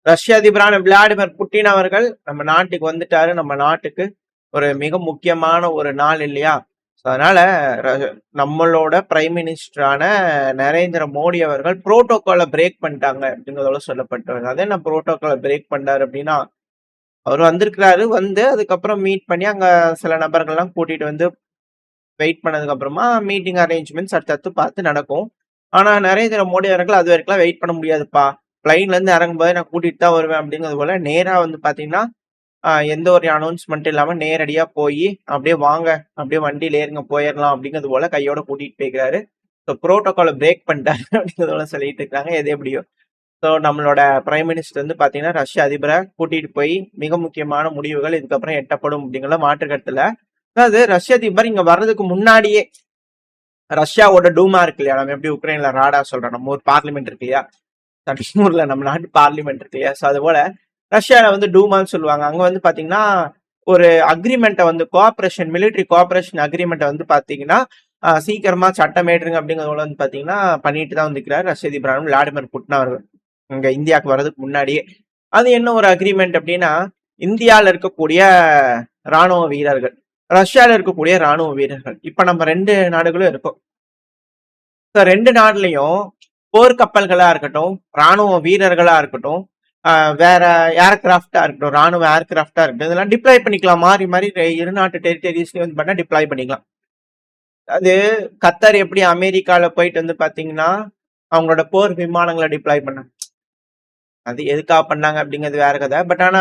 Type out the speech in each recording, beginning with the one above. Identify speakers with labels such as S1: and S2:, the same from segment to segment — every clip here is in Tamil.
S1: ரஷ்ய அதிபரான விளாடிமிர் புட்டின் அவர்கள் நம்ம நாட்டுக்கு வந்துட்டாரு. நம்ம நாட்டுக்கு ஒரு மிக முக்கியமான ஒரு நாள் இல்லையா? அதனால நம்மளோட பிரைம் மினிஸ்டரான நரேந்திர மோடி அவர்கள் புரோட்டோகாலை பிரேக் பண்ணிட்டாங்க அப்படிங்கிறதோட சொல்லப்பட்டது. அதே நான் புரோட்டோகாலை பிரேக் பண்ணாரு அப்படின்னா, அவர் வந்திருக்கிறாரு. வந்து அதுக்கப்புறம் மீட் பண்ணி அங்க சில நபர்கள்லாம் கூட்டிட்டு வந்து வெயிட் பண்ணதுக்கு அப்புறமா மீட்டிங் அரேஞ்ச்மெண்ட்ஸ் அடுத்தடுத்து பார்த்து நடக்கும். ஆனா நரேந்திர மோடி அவர்கள் அது வரைக்கும் வெயிட் பண்ண முடியாதுப்பா. பிளைன்ல இருந்து இறங்கும்போது நான் கூட்டிட்டு தான் வருவேன் அப்படிங்கிறது போல நேரா வந்து பாத்தீங்கன்னா எந்த ஒரு அனௌன்ஸ்மெண்ட் இல்லாம நேரடியா போய் அப்படியே வாங்க அப்படியே வண்டியில ஏறுங்க போயிடலாம் அப்படிங்கிறது போல கையோட கூட்டிட்டு போய்க்கிறாரு. ஸோ புரோட்டோகாலை பிரேக் பண்ணிட்டாரு அப்படிங்கிறது போல சொல்லிட்டு இருக்காங்க. எது எப்படியோ ஸோ நம்மளோட பிரைம் மினிஸ்டர் வந்து பாத்தீங்கன்னா ரஷ்ய அதிபரை கூட்டிட்டு போய் மிக முக்கியமான முடிவுகள் இதுக்கப்புறம் எட்டப்படும் அப்படிங்கிற மாற்று கருத்துல. அதாவது ரஷ்ய அதிபர் இங்க வர்றதுக்கு முன்னாடியே ரஷ்யாவோட டூமா இருக்கு இல்லையா, நம்ம எப்படி உக்ரைன்ல ராடா சொல்றோம், நம்ம ஊர் பார்லிமெண்ட் இருக்கு இல்லையா, ஊர்ல நம்ம நாட்டு பார்லிமெண்ட் இருக்கு இல்லையா, ஸோ அது போல ரஷ்யால வந்து டூமான்னு சொல்லுவாங்க. அங்க வந்து பாத்தீங்கன்னா ஒரு அக்ரிமெண்ட்டை வந்து கோஆபரேஷன் மிலிட்டரி கோஆபரேஷன் அக்ரிமெண்ட்டை வந்து பாத்தீங்கன்னா சீக்கிரமா சட்டம் ஏற்றுங்க அப்படிங்கிறத வந்து பாத்தீங்கன்னா பண்ணிட்டு தான் வந்துக்கிறார் ரஷ்ய அதிபர் விளாடிமிர் புட்டின் அவர்கள் இங்க இந்தியாவுக்கு வர்றதுக்கு முன்னாடியே. அது என்ன ஒரு அக்ரிமெண்ட் அப்படின்னா, இந்தியாவில் இருக்கக்கூடிய ராணுவ வீரர்கள், ரஷ்யால இருக்கக்கூடிய ராணுவ வீரர்கள், இப்ப நம்ம 2 நாடுகளும் இருக்கோம். ரெண்டு நாடுலயும் போர்க்கப்பல்களா இருக்கட்டும், ராணுவ வீரர்களா இருக்கட்டும், வேற ஏர்கிராஃப்டா இருக்கட்டும், ராணுவ ஏர்கிராஃப்டா இருக்கட்டும், இதெல்லாம் டிப்ளாய் பண்ணிக்கலாம். மாறி மாறி இரு நாட்டு டெரிட்டரிஸ்லயும் வந்து பண்ணா டிப்ளாய் பண்ணிக்கலாம். அது கத்தார் எப்படி அமெரிக்கால போயிட்டு வந்து பாத்தீங்கன்னா அவங்களோட போர் விமானங்களை டிப்ளாய் பண்ணாங்க. அது எதுக்காக பண்ணாங்க அப்படிங்கிறது வேற கதை. பட் ஆனா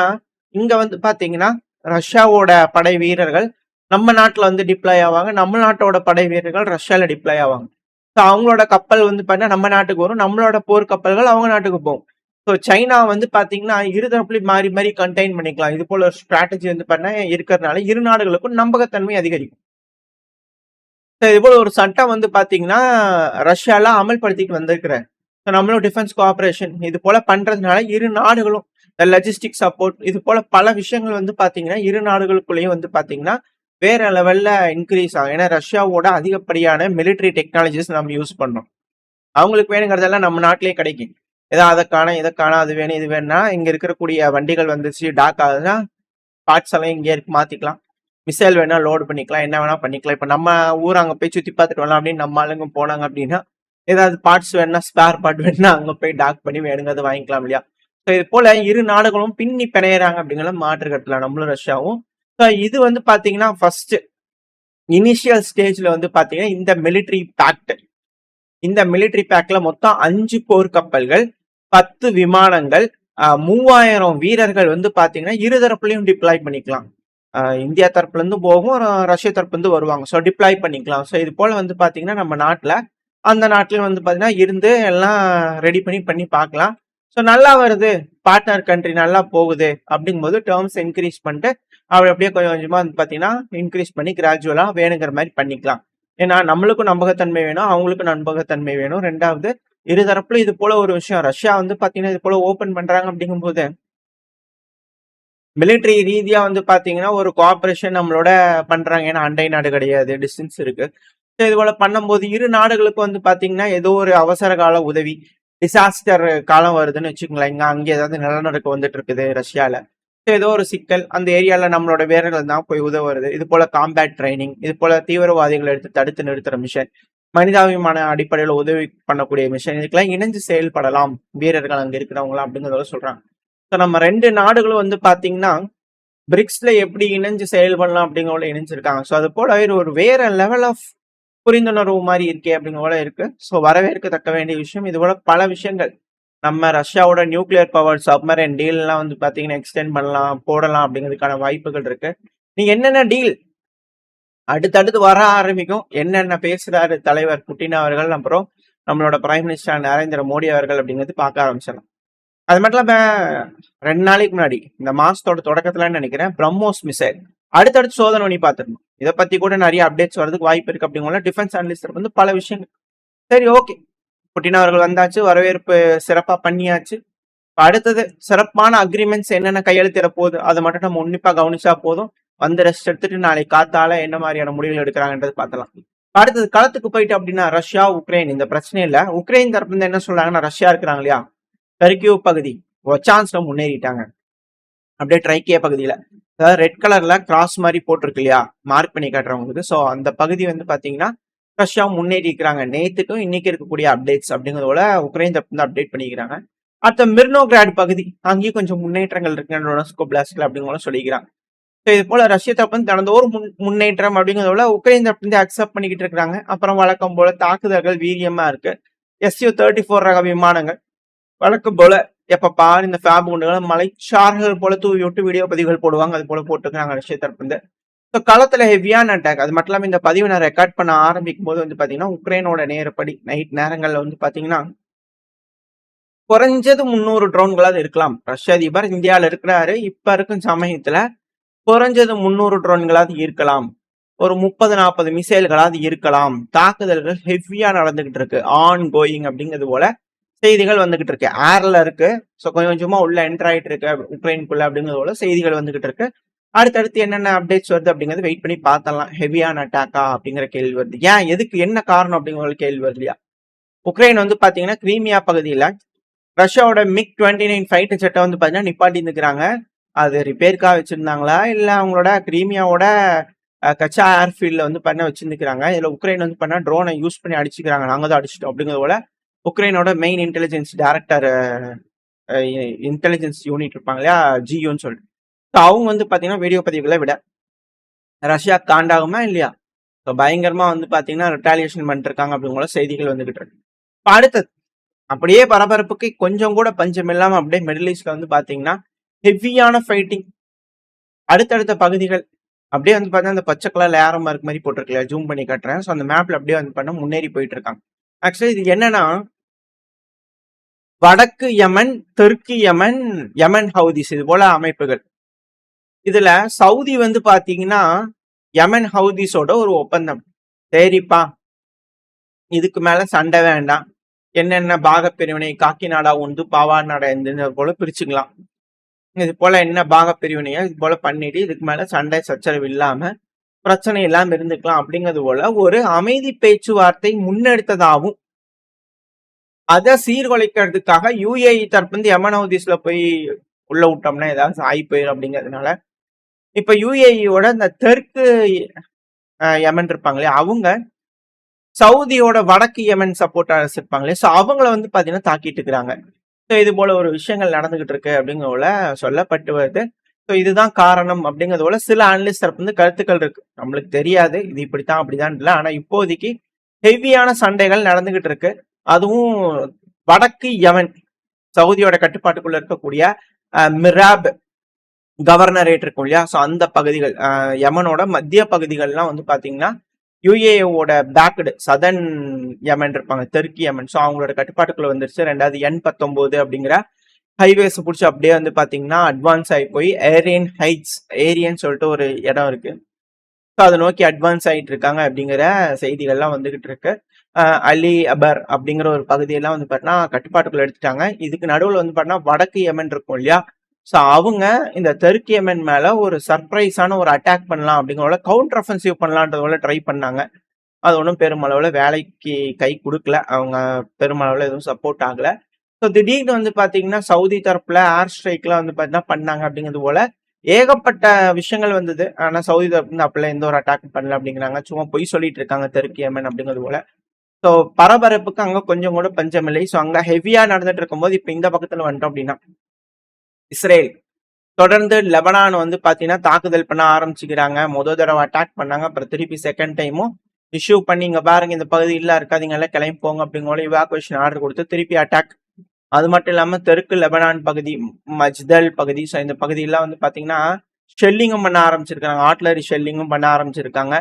S1: இங்க வந்து பாத்தீங்கன்னா ரஷ்யாவோட படை வீரர்கள் நம்ம நாட்டுல வந்து டிப்ளாய் ஆவாங்க, நம்ம நாட்டோட படை வீரர்கள் ரஷ்யால டிப்ளாய் ஆவாங்க. ஸோ அவங்களோட கப்பல் வந்து பார்த்தா நம்ம நாட்டுக்கு வரும், நம்மளோட போர் கப்பல்கள் அவங்க நாட்டுக்கு போகும். ஸோ சைனா வந்து பாத்தீங்கன்னா இருதரப்புலையும் மாறி மாறி கண்டெயின் பண்ணிக்கலாம். இது போல ஒரு ஸ்ட்ராட்டஜி வந்து பண்ண இருக்கிறதுனால இரு நாடுகளுக்கும் நம்பகத்தன்மை அதிகரிக்கும். இது போல ஒரு சட்டம் வந்து பாத்தீங்கன்னா ரஷ்யால அமல்படுத்திட்டு வந்திருக்கிறேன். நம்மளும் டிஃபென்ஸ் கோஆபரேஷன் இது போல பண்றதுனால இரு நாடுகளும் லாஜிஸ்டிக் சப்போர்ட் இது போல பல விஷயங்கள் வந்து பாத்தீங்கன்னா இரு நாடுகளுக்குள்ளேயும் வந்து பாத்தீங்கன்னா வேற லெவல்ல இன்க்ரீஸ் ஆகும். ஏன்னா ரஷ்யாவோட அதிகப்படியான மிலிட்டரி டெக்னாலஜிஸ் நம்ம யூஸ் பண்றோம். அவங்களுக்கு வேணுங்கிறதெல்லாம் நம்ம நாட்டிலேயே கிடைக்கும். ஏதாவது அதை காண இதை காண அது வேணும் இது வேணும்னா இங்க இருக்கக்கூடிய வண்டிகள் வந்துச்சு டாக் ஆகுதுன்னா பார்ட்ஸ் எல்லாம் இங்கே இருக்கு மாத்திக்கலாம். மிசைல் வேணா லோடு பண்ணிக்கலாம், என்ன வேணா பண்ணிக்கலாம். இப்ப நம்ம ஊர் அங்க போய் சுத்தி பார்த்துட்டு வரலாம் அப்படின்னு நம்ம ஆளுங்க போனாங்க அப்படின்னா ஏதாவது பார்ட்ஸ் வேணும்னா ஸ்பேர் பார்ட் வேணும்னா அங்க போய் டாக் பண்ணி வேணுங்கிறத வாங்கிக்கலாம் இல்லையா. ஸோ இது போல இரு நாடுகளும் பின்னி பிணையறாங்க அப்படிங்கிற மாற்று கட்டலாம் நம்மளும் ரஷ்யாவும். ஸோ இது வந்து பாத்தீங்கன்னா ஃபர்ஸ்ட் இனிஷியல் ஸ்டேஜ்ல வந்து பாத்தீங்கன்னா இந்த மிலிட்டரி பேக்ல மொத்தம் 5 போர் கப்பல்கள், 10 விமானங்கள், 3000 வீரர்கள் வந்து பாத்தீங்கன்னா இருதரப்புலையும் டிப்ளாய் பண்ணிக்கலாம். இந்தியா தரப்புல இருந்து போகும், ரஷ்ய தரப்புல இருந்து வருவாங்க. ஸோ டிப்ளாய் பண்ணிக்கலாம். ஸோ இது போல வந்து பாத்தீங்கன்னா நம்ம நாட்டுல அந்த நாட்டிலும் வந்து பாத்தீங்கன்னா இருந்து எல்லாம் ரெடி பண்ணி பார்க்கலாம். ஸோ நல்லா வருது, பார்ட்னர் கண்ட்ரி நல்லா போகுது அப்படிங்கும்போது டேர்ம்ஸ் இன்க்ரீஸ் பண்ணிட்டு அவர் அப்படியே கொஞ்சம் கொஞ்சமா வந்து பாத்தீங்கன்னா இன்க்ரீஸ் பண்ணி கிராஜுவலா வேணுங்கிற மாதிரி பண்ணிக்கலாம். ஏன்னா நம்மளுக்கும் நம்பகத்தன்மை வேணும், அவங்களுக்கும் நம்பகத்தன்மை வேணும். ரெண்டாவது இருதரப்புல இது போல ஒரு விஷயம் ரஷ்யா வந்து பாத்தீங்கன்னா இது போல ஓபன் பண்றாங்க அப்படிங்கும்போது மிலிட்டரி ரீதியா வந்து பாத்தீங்கன்னா ஒரு கோஆபரேஷன் நம்மளோட பண்றாங்க. ஏன்னா அண்டை நாடு கிடையாது, டிஸ்டன்ஸ் இருக்கு. இது போல பண்ணும்போது இரு நாடுகளுக்கு வந்து பாத்தீங்கன்னா ஏதோ ஒரு அவசர கால உதவி, டிசாஸ்டர் காலம் வருதுன்னு வச்சுக்கோங்களேன். இங்க அங்கே ஏதாவது நிலநடுக்கம் வந்துட்டு இருக்குது ரஷ்யால, ஏதோ ஒரு சிக்கல் அந்த ஏரியால நம்மளோட வீரர்கள் தான் போய் உதவுறது. இது போல காம்பேட் ட்ரைனிங், இது போல தீவிரவாதிகளை எடுத்து தடுத்து நிறுத்துற மிஷன், மனிதாபிமான அடிப்படையில் உதவி பண்ணக்கூடிய மிஷன், இதுக்கெல்லாம் இணைஞ்சு செயல்படலாம் வீரர்கள் அங்க இருக்கிறவங்களாம் அப்படிங்கிறத சொல்றாங்க. ஸோ நம்ம 2 நாடுகளும் வந்து பாத்தீங்கன்னா பிரிக்ஸ்ல எப்படி இணைஞ்சு செயல்படலாம் அப்படிங்கிறவங்கள இணைஞ்சிருக்காங்க. ஸோ அது போல ஒரு வேற லெவல் ஆஃப் புரிந்துணர்வு மாதிரி இருக்கே அப்படிங்கிற போல இருக்கு. ஸோ வரவேற்கத்தக்க வேண்டிய விஷயம். இது போல பல விஷயங்கள் நம்ம ரஷ்யாவோட நியூக்ளியர் பவர் சப்மரைன் டீல் எல்லாம் வந்து பாத்தீங்கன்னா எக்ஸ்டெண்ட் பண்ணலாம் போடலாம் அப்படிங்கிறதுக்கான வாய்ப்புகள் இருக்கு. நீங்க என்னென்ன டீல் அடுத்தடுத்து வர ஆரம்பிக்கும், என்னென்ன பேசுறாரு தலைவர் புட்டின் அவர்கள், அப்புறம் நம்மளோட பிரைம் மினிஸ்டர் நரேந்திர மோடி அவர்கள் அப்படிங்கிறது பார்க்க ஆரம்பிச்சிடலாம். அது மட்டும் இல்லாம 2 நாளைக்கு முன்னாடி இந்த மாசத்தோட தொடக்கத்துல நினைக்கிறேன் பிரம்மோஸ் மிசைல் அடுத்தடுத்து சோதனை பண்ணி பார்த்துருந்தோம். இதை பத்தி கூட நிறைய அப்டேட்ஸ் வரதுக்கு வாய்ப்பு இருக்கு அப்படிங்கிற டிஃபென்ஸ் அனலிஸ்ட் வந்து பல விஷயங்கள். சரி ஓகே, புட்டின் அவர்கள் வந்தாச்சு, வரவேற்பு சிறப்பா பண்ணியாச்சு. அடுத்தது சிறப்பான அக்ரிமெண்ட்ஸ் என்னென்ன கையெழுத்திட போகுது அதை மட்டும் நம்ம உன்னிப்பா கவனிச்சா போதும். வந்து ரெஸ்ட் எடுத்துட்டு நாளைக்கு காத்தால என்ன மாதிரியான முடிவுகள் எடுக்கிறாங்கன்றது பார்த்தலாம். அடுத்தது களத்துக்கு போயிட்டு அப்படின்னா ரஷ்யா உக்ரைன் இந்த பிரச்சனை இல்ல. உக்ரைன் தரப்புல இருந்து என்ன சொல்றாங்கன்னா ரஷ்யா இருக்கிறாங்க இல்லையா, கர்கிவ் பகுதி ஒச்சான்ஸ்ல முன்னேறிட்டாங்க. அப்படியே ட்ரைக்கியா பகுதியில அதாவது ரெட் கலர்ல கிராஸ் மாதிரி போட்டிருக்கு இல்லையா, மார்க் பண்ணி காட்டுறவங்களுக்கு. ஸோ அந்த பகுதி வந்து பாத்தீங்கன்னா ரஷ்யா முன்னேறி இருக்கிறாங்க. நேத்துக்கும் இன்னைக்கு இருக்கக்கூடிய அப்டேட்ஸ் அப்படிங்கிறதோட உக்ரைன் தப்பு வந்து அப்டேட் பண்ணிக்கிறாங்க. அடுத்த மிர்னோகிராட் பகுதி அங்கேயும் கொஞ்சம் முன்னேற்றங்கள் இருக்கு டொனஸ்கோ பிளாஸ்ட்ல அப்படிங்கிற சொல்லிக்கிறாங்க. ஸோ இது போல ரஷ்ய தரப்பு வந்து தினந்தோறும் முன்னேற்றம் அப்படிங்கிறதோட உக்ரைன் தரப்பு வந்து அக்செப்ட் பண்ணிக்கிட்டு இருக்காங்க. அப்புறம் வழக்கம் போல தாக்குதல்கள் வீரியமா இருக்கு. Su-34 ரக விமானங்கள் வழக்கம் போல எப்ப பாரு இந்த ஃபேப் குண்டுகளை மலைச்சார்கள் போல தூவி விட்டு வீடியோ பதிவுகள் போடுவாங்க. அது போல போட்டுக்கிறாங்க ரஷ்ய தரப்பு வந்து. ஸோ களத்துல ஹெவியான அட்டாக். அது மட்டும் இல்லாம இந்த பதிவை நான் ரெக்கார்ட் பண்ண ஆரம்பிக்கும் போது வந்து பாத்தீங்கன்னா உக்ரைனோட நேரப்படி நைட் நேரங்கள்ல வந்து பாத்தீங்கன்னா குறைஞ்சது 300 ட்ரோன்களாவது இருக்கலாம். ரஷ்ய அதிபர் இந்தியாவில் இருக்கிறாரு. இப்ப இருக்கும் சமயத்துல குறைஞ்சது 300 ட்ரோன்களாவது இருக்கலாம். ஒரு 30-40 மிசைல்களாவது இருக்கலாம். தாக்குதல்கள் ஹெவியா நடந்துகிட்டு இருக்கு. ஆன் கோயிங் அப்படிங்கிறது போல செய்திகள் வந்துகிட்டு இருக்கு. ஏர்ல இருக்கு. ஸோ கொஞ்சம் கொஞ்சமா உள்ள என்டர் ஆயிட்டு இருக்கு உக்ரைனுக்குள்ள அப்படிங்கிறது போல செய்திகள் வந்துகிட்டு இருக்கு. அடுத்தடுத்து என்னென்ன அப்டேட்ஸ் வருது அப்படிங்கிறது வெயிட் பண்ணி பார்த்தலாம். ஹெவியான அட்டாக்கா அப்படிங்கிற கேள்வி வருது. ஏன் எதுக்கு என்ன காரணம் அப்படிங்கிற கேள்வி வருது இல்லையா. உக்ரைன் வந்து பாத்தீங்கன்னா கிரீமியா பகுதியில ரஷ்யாவோட MiG-29 ஃபைட்டர் ஜெட்டை வந்து பாத்தீங்கன்னா நிப்பாட்டி இருக்கிறாங்க. அது ரிப்பேருக்காக வச்சிருந்தாங்களா இல்ல அவங்களோட கிரீமியாவோட கச்சா ஏர்ஃபீல்ட்ல வந்து பண்ண வச்சிருந்துக்கிறாங்க. இதுல உக்ரைன் வந்து பண்ண ட்ரோனை யூஸ் பண்ணி அடிச்சுக்கிறாங்க. நாங்க தான் அடிச்சிட்டோம் அப்படிங்கிறது போல உக்ரைனோட main intelligence director intelligence unit இருப்பாங்க இல்லையா, ஜியூன்னு சொல்லிட்டு. அவங்க வந்து பாத்தீங்கன்னா வீடியோ பதிவுகளை விட ரஷ்யா காண்டாகுமா இல்லையா, பயங்கரமா வந்து பாத்தீங்கன்னா ரிட்டாலியேஷன் பண்ணிட்டு இருக்காங்க அப்படிங்கிற செய்திகள் வந்துகிட்டு இருக்கு. அடுத்தது அப்படியே பரபரப்புக்கு கொஞ்சம் கூட பஞ்சம் இல்லாம அப்படியே மிடில் ஈஸ்ட்ல வந்து பாத்தீங்கன்னா ஹெவியான ஃபைட்டிங். அடுத்தடுத்த பகுதிகள் அப்படியே வந்து பார்த்தா அந்த பச்சை கலர்ல ஏரோ மார்க் மாதிரி போட்டிருக்கல, ஜூம் பண்ணி காட்டுறேன். ஸோ அந்த மேப்ல அப்படியே வந்து பண்ண முன்னேறி போயிட்டு இருக்காங்க. ஆக்சுவலி இது என்னன்னா வடக்கு யமன், தெற்கு யமன், யமன் ஹவுதிஸ் இது போல அமைப்புகள். இதுல சவுதி வந்து பாத்தீங்கன்னா யமன் ஹவுதிஸோட ஒரு ஒப்பந்தம். சரிப்பா இதுக்கு மேல சண்டை வேண்டாம், என்னென்ன பாகப்பிரிவினை காக்கிநாடா உண்டு பாவார் நாடா எந்த போல பிரிச்சுக்கலாம். இது போல என்ன பாகப்பிரிவினையோ இது போல பண்ணிட்டு இதுக்கு மேல சண்டை சச்சரவு இல்லாம பிரச்சனை இல்லாம இருந்துக்கலாம் அப்படிங்கிறது போல ஒரு அமைதி பேச்சுவார்த்தை முன்னெடுத்ததாகவும் அதை சீர்குலைக்கிறதுக்காக UAE தரப்பு யமன் ஹவுதிஸ்ல போய் உள்ள விட்டோம்னா ஏதாவது ஆகி போயிடும் அப்படிங்கிறதுனால இப்ப UAEயோட இந்த தெற்கு யமன் இருப்பாங்களே அவங்க சவுதியோட வடக்கு யமன் சப்போர்ட்டர்ஸ் இருப்பாங்களே, ஸோ அவங்கள வந்து பாத்தீங்கன்னா தாக்கிட்டு இருக்கிறாங்க. ஸோ இது போல ஒரு விஷயங்கள் நடந்துகிட்டு இருக்கு அப்படிங்கிறத சொல்லப்பட்டு வருது. ஸோ இதுதான் காரணம் அப்படிங்கிறது போல சில அனலிஸ்ட் தரப்பு வந்து கருத்துக்கள் இருக்கு. நம்மளுக்கு தெரியாது இது இப்படித்தான் அப்படிதான் இல்லை. ஆனா இப்போதைக்கு ஹெவியான சண்டைகள் நடந்துகிட்டு இருக்கு. அதுவும் வடக்கு யமன் சவுதியோட கட்டுப்பாட்டுக்குள்ள இருக்கக்கூடிய மிராப் கவர்னரேட் இருக்கும் இல்லையா, ஸோ அந்த பகுதிகள் யமனோட மத்திய பகுதிகள்லாம் வந்து பாத்தீங்கன்னா UAEஓட பேக்டு சதர்ன் யமன் இருப்பாங்க, தெற்கு யமன். ஸோ அவங்களோட கட்டுப்பாட்டுக்குள்ள வந்துருச்சு. ரெண்டாவது N-19 அப்படிங்கிற ஹைவேஸ் பிடிச்சி அப்படியே வந்து பாத்தீங்கன்னா அட்வான்ஸ் ஆகி போய் ஏரியன் ஹைட்ஸ் ஏரியன் சொல்லிட்டு ஒரு இடம் இருக்கு. ஸோ அதை நோக்கி அட்வான்ஸ் ஆகிட்டு இருக்காங்க அப்படிங்கிற செய்திகள்லாம் வந்துகிட்டு இருக்கு. அலி அபர் அப்படிங்கிற ஒரு பகுதியெல்லாம் வந்து பார்த்தீங்கன்னா கட்டுப்பாட்டுக்குள்ள எடுத்துட்டாங்க. இதுக்கு நடுவில் வந்து பார்த்தீங்கன்னா வடக்கு யமன் இருக்கும் இல்லையா, ஸோ அவங்க இந்த தெற்கு யமன் மேல ஒரு சர்ப்ரைஸான ஒரு அட்டாக் பண்ணலாம் அப்படிங்கிற கவுண்டர் அஃபென்சிவ் பண்ணலான்றதுல ட்ரை பண்ணாங்க. அது ஒன்றும் பெருமளவுல வேலைக்கு கை கொடுக்கல. அவங்க பெருமளவுல எதுவும் சப்போர்ட் ஆகல. ஸோ திடீர்னு வந்து பாத்தீங்கன்னா சவுதி தரப்புல ஏர் ஸ்ட்ரைக்லாம் வந்து பார்த்தீங்கன்னா பண்ணாங்க அப்படிங்கிறது போல ஏகப்பட்ட விஷயங்கள் வந்தது. ஆனா சவுதி தரப்பு வந்து அப்பெல்லாம் எந்த ஒரு அட்டாக் பண்ணல அப்படிங்கிறாங்க. சும்மா பொய் சொல்லிட்டு இருக்காங்க தெற்கு யமன் அப்படிங்கிறது போல. ஸோ பரபரப்புக்கு அங்க கொஞ்சம் கூட பஞ்சம் இல்லை. ஸோ அங்க ஹெவியா நடந்துட்டு இருக்கும்போது இப்ப இந்த பக்கத்துல வந்துட்டோம் அப்படின்னா இஸ்ரேல் தொடர்ந்து லெபனான் வந்து பாத்தீங்கன்னா தாக்குதல் பண்ண ஆரம்பிச்சுக்கிறாங்க. முதல் தடவை அட்டாக் பண்ணாங்க, அப்புறம் திருப்பி செகண்ட் டைமும் இஷ்யூ பண்ணி இங்க பாருங்க இந்த பகுதியில் இருக்காதீங்க எல்லாம் கிளம்பி போங்க அப்படிங்கிற இவாக்குவேஷன் ஆர்டர் கொடுத்து திருப்பி அட்டாக். அது மட்டும் இல்லாம தெற்கு லெபனான் பகுதி மஜ்தல் பகுதி, ஸோ இந்த பகுதியெல்லாம் வந்து பாத்தீங்கன்னா ஷெல்லிங்கும் பண்ண ஆரம்பிச்சிருக்காங்க, ஆர்ட்லரி ஷெல்லிங்கும் பண்ண ஆரம்பிச்சிருக்காங்க.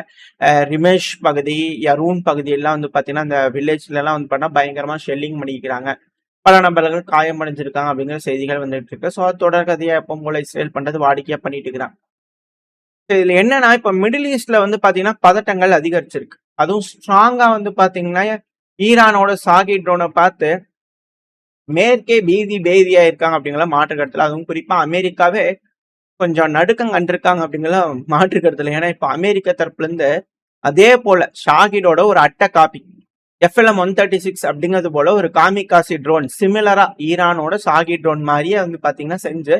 S1: ரிமேஷ் பகுதி யரூன் பகுதி எல்லாம் வந்து பாத்தீங்கன்னா அந்த வில்லேஜ்ல எல்லாம் வந்து பண்ணா பயங்கரமா ஷெல்லிங் பண்ணிக்கிறாங்க. பல நபர்கள் காயமடைஞ்சிருக்காங்க அப்படிங்கிற செய்திகள் வந்துட்டு இருக்கு. ஸோ தொடர் கதையா எப்போ போல இஸ்ரேல் பண்றது வாடிக்கையா பண்ணிட்டு இருக்கிறாங்க. இதுல என்னன்னா இப்ப மிடில் ஈஸ்ட்ல வந்து பாத்தீங்கன்னா பதட்டங்கள் அதிகரிச்சிருக்கு. அதுவும் ஸ்ட்ராங்கா வந்து பாத்தீங்கன்னா ஈரானோட சாகி ட்ரோனை பார்த்து மேற்கே பேதியா இருக்காங்க அப்படிங்கிற மாற்று கருத்துல, அதுவும் குறிப்பா அமெரிக்காவே கொஞ்சம் நடுக்கம் கண்டிருக்காங்க அப்படிங்கிற மாற்று கருத்துல. ஏன்னா இப்ப அமெரிக்க தரப்புல இருந்து அதே போல ஷாகிடோட ஒரு அட்டை காப்பி FLM-136 அப்படிங்கிறது போல ஒரு காமிகாசி ட்ரோன் சிமிலரா ஈரானோட சாகி ட்ரோன் மாதிரியே வந்து பாத்தீங்கன்னா செஞ்சு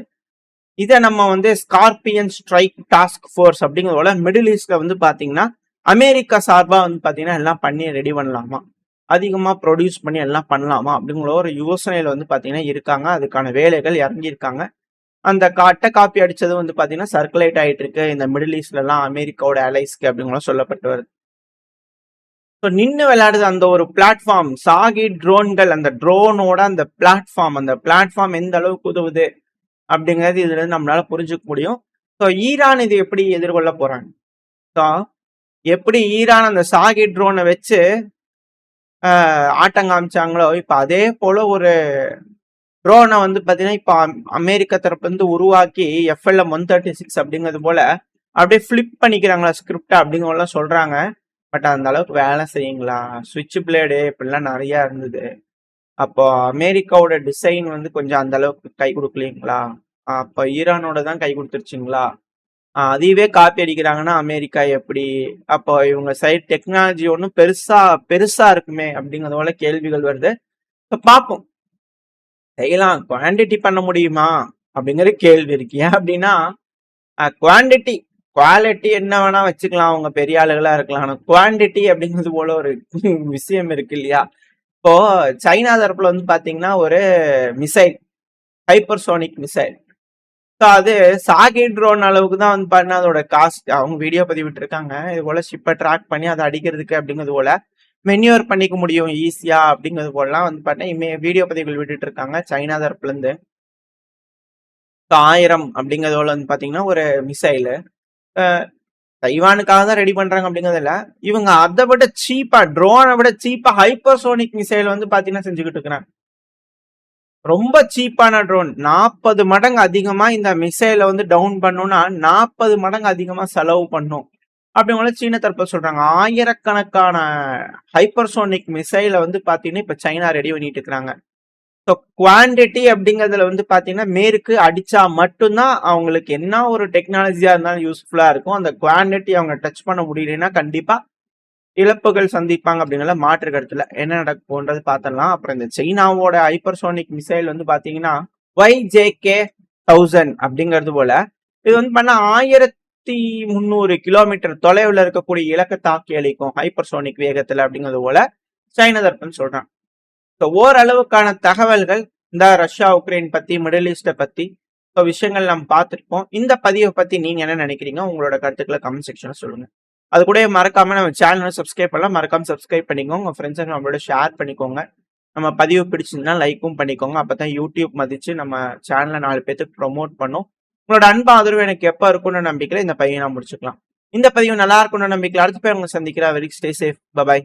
S1: இதை நம்ம வந்து ஸ்கார்பியன் ஸ்ட்ரைக் டாஸ்க் ஃபோர்ஸ் அப்படிங்கிறது போல மிடில் ஈஸ்ட்ல வந்து பாத்தீங்கன்னா அமெரிக்கா சார்பா வந்து பாத்தீங்கன்னா எல்லாம் பண்ணி ரெடி பண்ணலாமா, அதிகமா ப்ரொடியூஸ் பண்ணி எல்லாம் பண்ணலாமா அப்படிங்கிற ஒரு யோசனையில வந்து பாத்தீங்கன்னா இருக்காங்க. அதுக்கான வேலைகள் இறங்கியிருக்காங்க. அந்த அட்டை காப்பி அடிச்சது வந்து பாத்தீங்கன்னா சர்க்குலேட் ஆயிட்டு இருக்கு இந்த மிடில் ஈஸ்ட்ல எல்லாம் அமெரிக்காவோட அலைஸ்க்கு அப்படிங்கிற சொல்லப்பட்டு வருது. ஸோ நின்று விளையாடுது அந்த ஒரு பிளாட்ஃபார்ம் சாகி ட்ரோன்கள், அந்த ட்ரோனோட அந்த பிளாட்ஃபார்ம் எந்த அளவுக்கு உதவுது அப்படிங்கிறது இதுல இருந்து நம்மளால புரிஞ்சுக்க முடியும். ஸோ ஈரான் இது எப்படி எதிர்கொள்ள போறாங்க, ஸோ எப்படி ஈரான் அந்த சாகி ட்ரோனை வச்சு ஆட்டம் காமிச்சாங்களோ இப்ப அதே போல ஒரு ட்ரோனை வந்து பாத்தீங்கன்னா இப்ப அமெரிக்கா தரப்பு வந்து உருவாக்கி FLM-136 அப்படிங்கிறது போல அப்படியே ஃபிளிப் பண்ணிக்கிறாங்களா ஸ்கிரிப்ட் அப்படிங்கிறதெல்லாம் சொல்றாங்க. பட் அந்த அளவுக்கு வேலை செய்யுங்களா, சுவிட்ச் பிளேடு இப்படிலாம் நிறைய இருந்தது. அப்போ அமெரிக்காவோட டிசைன் வந்து கொஞ்சம் அந்த அளவுக்கு கை கொடுக்கலீங்களா, அப்போ ஈரானோட தான் கை கொடுத்துருச்சுங்களா, அதையவே காப்பி அடிக்கிறாங்கன்னா அமெரிக்கா எப்படி, அப்போ இவங்க சைட் டெக்னாலஜி ஒன்றும் பெருசா இருக்குமே அப்படிங்கிறது போல கேள்விகள் வருது. பார்ப்போம், செய்யலாம், குவான்டிட்டி பண்ண முடியுமா அப்படிங்கிற கேள்வி இருக்கு. ஏன் அப்படின்னா குவான்டிட்டி குவாலிட்டி என்ன வேணா வச்சுக்கலாம், அவங்க பெரிய ஆளுகளா இருக்கலாம், ஆனா குவான்டிட்டி அப்படிங்கிறது போல ஒரு விஷயம் இருக்கு இல்லையா. இப்போ சைனா தரப்புல வந்து பாத்தீங்கன்னா ஒரு மிசைல், ஹைப்பர்சோனிக் மிசைல், ஸோ அது சாகி ட்ரோன் அளவுக்கு தான் வந்து பாத்தீங்கன்னா அதோட காஸ்ட். அவங்க வீடியோ பதிவிட்டு இருக்காங்க, இது போல ஷிப்பை ட்ராக் பண்ணி அதை அடிக்கிறதுக்கு அப்படிங்கிறது போல மென்யூர் பண்ணிக்க முடியும் ஈஸியா அப்படிங்கிறது போலலாம் வந்து பாத்தீங்கன்னா வீடியோ பதிவுகள் விட்டுட்டு இருக்காங்க சைனா தரப்புல இருந்து. 1000 அப்படிங்கிறது போல வந்து பாத்தீங்கன்னா ஒரு மிசைலு தைவானுக்காக தான் ரெடி பண்றாங்க அப்படிங்கிறதுல இவங்க அதை விட சீப்பா, ட்ரோனை விட சீப்பா ஹைப்பர்சோனிக் மிசைல் வந்து பாத்தீங்கன்னா செஞ்சுக்கிட்டு இருக்கிறாங்க. ரொம்ப சீப்பான ட்ரோன், 40 மடங்கு அதிகமா இந்த மிசைலை வந்து டவுன் பண்ணணும்னா 40 மடங்கு அதிகமா செலவு பண்ணும் அப்படிங்கிற சீன தரப்பு சொல்றாங்க. ஆயிரக்கணக்கான ஹைப்பர்சோனிக் மிசைலை வந்து பாத்தீங்கன்னா இப்ப சைனா ரெடி பண்ணிட்டு இருக்கிறாங்க. ஸோ குவான்டிட்டி அப்படிங்கிறதுல வந்து பாத்தீங்கன்னா மேற்கு அடிச்சா மட்டும்தான் அவங்களுக்கு என்ன ஒரு டெக்னாலஜியா இருந்தாலும் யூஸ்ஃபுல்லா இருக்கும். அந்த குவான்டிட்டி அவங்க டச் பண்ண முடியலன்னா கண்டிப்பா இழப்புகள் சந்திப்பாங்க அப்படிங்கிற மாற்று கருத்துல என்ன நடக்கும் போன்றது பார்த்தலாம். அப்புறம் இந்த சைனாவோட ஹைப்பர்சோனிக் மிசைல் வந்து பாத்தீங்கன்னா YJK-1000 அப்படிங்கிறது போல இது வந்து பண்ண 1300 கிலோமீட்டர் தொலைவில் இருக்கக்கூடிய இலக்கை தாக்கி அளிக்கும் ஹைப்பர்சோனிக் வேகத்துல அப்படிங்கிறது போல சைனா தரப்புன்னு சொல்றாங்க. ஓரளவுக்கான தகவல்கள் இந்த ரஷ்யா உக்ரைன் பத்தி, மிடில் ஈஸ்ட பத்தி விஷயங்கள் நம்ம பார்த்துருப்போம். இந்த பதிவை பத்தி நீங்க என்ன நினைக்கிறீங்க, உங்களோட கருத்துக்களை கமெண்ட் செக்ஷன்ல சொல்லுங்க. அது கூட மறக்காம நம்ம சேனலை சப்ஸ்கிரைப் பண்ணலாம், மறக்காம சப்ஸ்கிரைப் பண்ணிக்கோங்க, உங்க ஃப்ரெண்ட்ஸுக்கு நம்மளோட ஷேர் பண்ணிக்கோங்க. நம்ம பதிவு பிடிச்சிருந்தா லைக்கும் பண்ணிக்கோங்க, அப்பதான் யூடியூப் மதிச்சு நம்ம சேனலை 4 பேருக்கு ப்ரொமோட் பண்ணும். உங்களோட அன்பு ஆதரவு எனக்கு எப்ப இருக்கும்னு நம்பிக்கையில இந்த பதிவை நான் முடிச்சுக்கலாம். இந்த பதிவு நல்லா இருக்கும்னு நம்பிக்கையில் அடுத்த பேர் உங்களை சந்திக்கிறா. Very stay safe, by.